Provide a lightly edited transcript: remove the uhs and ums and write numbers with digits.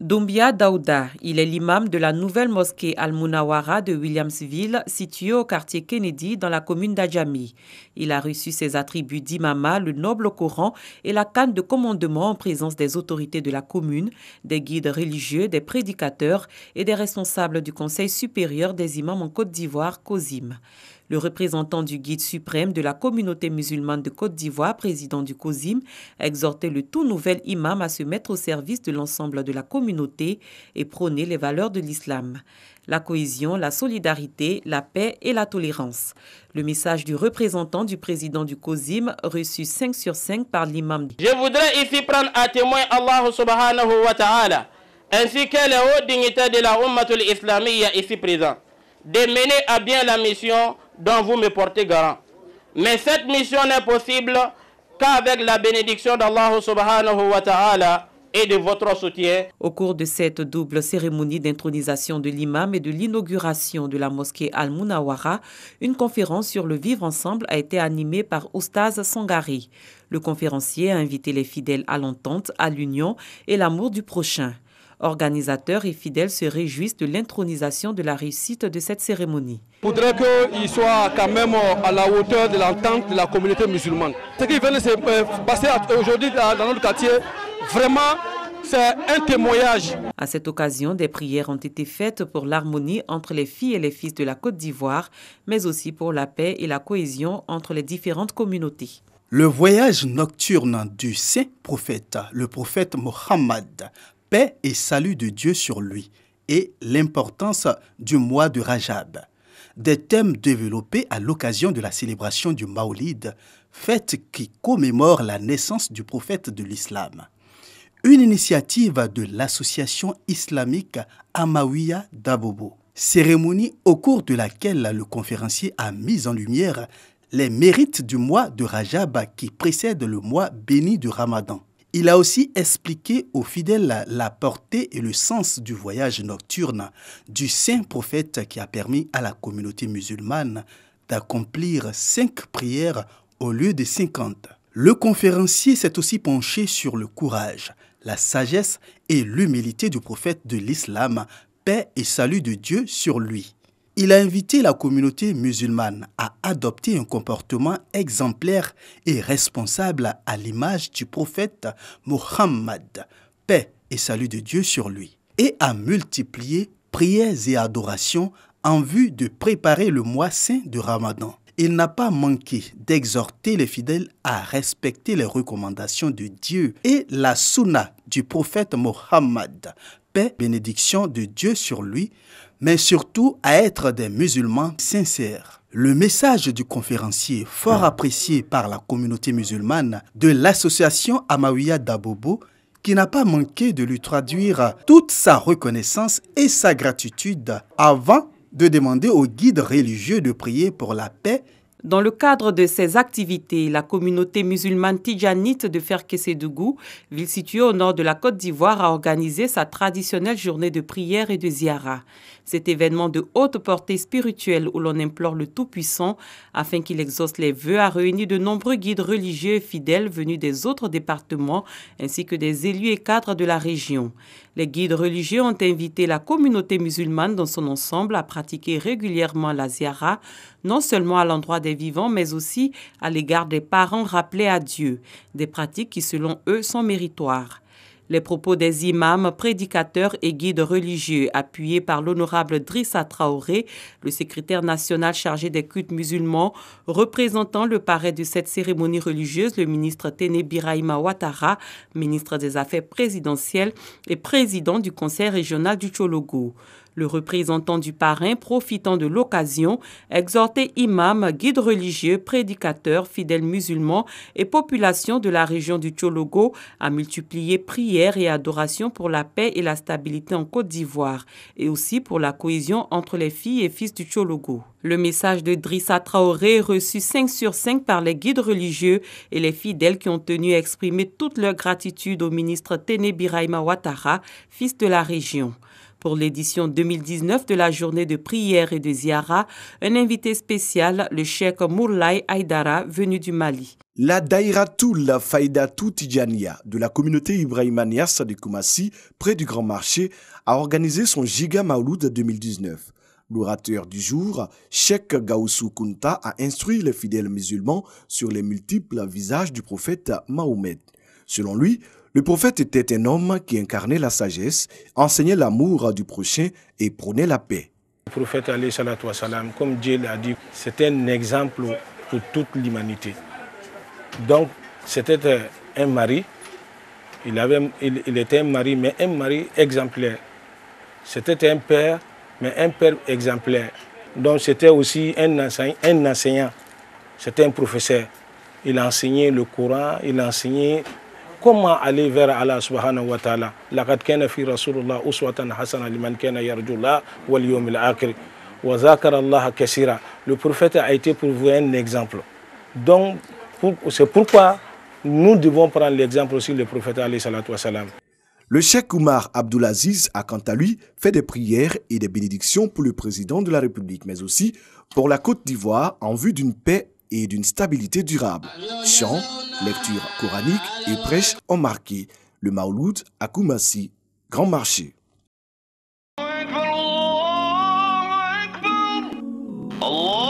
Doumbia Daouda, il est l'imam de la nouvelle mosquée Al-Munawara de Williamsville, située au quartier Kennedy dans la commune d'Adjami. Il a reçu ses attributs d'imama, le noble Coran et la canne de commandement en présence des autorités de la commune, des guides religieux, des prédicateurs et des responsables du Conseil supérieur des imams en Côte d'Ivoire, COSIM. Le représentant du guide suprême de la communauté musulmane de Côte d'Ivoire, président du COSIM, a exhorté le tout nouvel imam à se mettre au service de l'ensemble de la communauté et prôner les valeurs de l'islam. La cohésion, la solidarité, la paix et la tolérance. Le message du représentant du président du COSIM, reçu 5 sur 5 par l'imam. Je voudrais ici prendre à témoin Allah subhanahu wa ta'ala, ainsi que les hauts dignitaires de la Ummatul Islamiyya ici présents, de mener à bien la mission dont vous me portez garant. Mais cette mission n'est possible qu'avec la bénédiction d'Allah subhanahu wa ta'ala et de votre soutien. Au cours de cette double cérémonie d'intronisation de l'imam et de l'inauguration de la mosquée Al-Munawara, une conférence sur le vivre ensemble a été animée par Oustaz Sangari. Le conférencier a invité les fidèles à l'entente, à l'union et l'amour du prochain. Organisateurs et fidèles se réjouissent de l'intronisation de la réussite de cette cérémonie. Je voudrais qu'il soit quand même à la hauteur de l'entente de la communauté musulmane. Ce qui vient de se passer aujourd'hui dans notre quartier, vraiment, c'est un témoignage. À cette occasion, des prières ont été faites pour l'harmonie entre les filles et les fils de la Côte d'Ivoire, mais aussi pour la paix et la cohésion entre les différentes communautés. Le voyage nocturne du saint prophète, le prophète Mohammed, paix et salut de Dieu sur lui, et l'importance du mois de Rajab. Des thèmes développés à l'occasion de la célébration du Maoulid, fête qui commémore la naissance du prophète de l'islam. Une initiative de l'association islamique Amawiya d'Abobo. Cérémonie au cours de laquelle le conférencier a mis en lumière les mérites du mois de Rajab qui précède le mois béni du Ramadan. Il a aussi expliqué aux fidèles la portée et le sens du voyage nocturne du saint prophète qui a permis à la communauté musulmane d'accomplir 5 prières au lieu de 50. Le conférencier s'est aussi penché sur le courage, la sagesse et l'humilité du prophète de l'islam, paix et salut de Dieu sur lui. Il a invité la communauté musulmane à adopter un comportement exemplaire et responsable à l'image du prophète Mohammed, paix et salut de Dieu sur lui, et à multiplier prières et adorations en vue de préparer le mois saint de Ramadan. Il n'a pas manqué d'exhorter les fidèles à respecter les recommandations de Dieu et la sunna du prophète Mohammed, paix, bénédiction de Dieu sur lui, mais surtout à être des musulmans sincères. Le message du conférencier, fort apprécié par la communauté musulmane de l'association Amawiya d'Abobo, qui n'a pas manqué de lui traduire toute sa reconnaissance et sa gratitude avant de demander aux guides religieux de prier pour la paix. Dans le cadre de ces activités, la communauté musulmane tidjanite de Ferkessédougou, ville située au nord de la Côte d'Ivoire, a organisé sa traditionnelle journée de prière et de ziara. Cet événement de haute portée spirituelle où l'on implore le Tout-Puissant afin qu'il exauce les vœux a réuni de nombreux guides religieux et fidèles venus des autres départements ainsi que des élus et cadres de la région. Les guides religieux ont invité la communauté musulmane dans son ensemble à pratiquer régulièrement la ziara, non seulement à l'endroit des vivants, mais aussi à l'égard des parents rappelés à Dieu, des pratiques qui, selon eux, sont méritoires. Les propos des imams, prédicateurs et guides religieux, appuyés par l'honorable Drissa Traoré, le secrétaire national chargé des cultes musulmans, représentant le parrain de cette cérémonie religieuse, le ministre Téné Birahima Ouattara, ministre des Affaires présidentielles et président du Conseil régional du Tchologo. Le représentant du parrain, profitant de l'occasion, exhortait imams, guides religieux, prédicateurs, fidèles musulmans et population de la région du Tchologo à multiplier prières et adorations pour la paix et la stabilité en Côte d'Ivoire et aussi pour la cohésion entre les filles et fils du Tchologo. Le message de Drissa Traoré est reçu 5 sur 5 par les guides religieux et les fidèles qui ont tenu à exprimer toute leur gratitude au ministre Téné Birahima Ouattara, fils de la région. Pour l'édition 2019 de la journée de prière et de ziara, un invité spécial, le cheikh Moulay Aïdara, venu du Mali. La Daïratul Faïdatou Tidjania de la communauté Ibrahima Niass de Koumassi, près du Grand Marché, a organisé son Giga Maouloud 2019. L'orateur du jour, Cheikh Gaoussou Kounta, a instruit les fidèles musulmans sur les multiples visages du prophète Mahomet. Selon lui, le prophète était un homme qui incarnait la sagesse, enseignait l'amour du prochain et prônait la paix. Le prophète, comme Dieu l'a dit, c'était un exemple pour toute l'humanité. Donc, c'était un mari, il était un mari, mais un mari exemplaire. C'était un père, mais un père exemplaire. Donc, c'était aussi un enseignant, c'était un professeur. Il enseignait le Coran, il enseignait comment aller vers Allah subhanahu wa ta'ala. لَقَدْ كَانَ فِي رَسُولِ اللَّهِ أُسْوَةً حَسَنَةً لِمَنْ كَانَ يَرْجُو اللَّهَ وَالْيَوْمِ الْآخِرِ وَذَكَرَ اللَّهَ كَثِيرًا. Le prophète a été pour vous un exemple. Donc, c'est pourquoi nous devons prendre l'exemple aussi du prophète alayhi salatu wa salam. Le cheikh Oumar Abdoulaziz a quant à lui fait des prières et des bénédictions pour le président de la République, mais aussi pour la Côte d'Ivoire en vue d'une paix et d'une stabilité durable. Chants, lecture coranique et prêches ont marqué le Maouloud à Koumassi, Grand Marché. Allah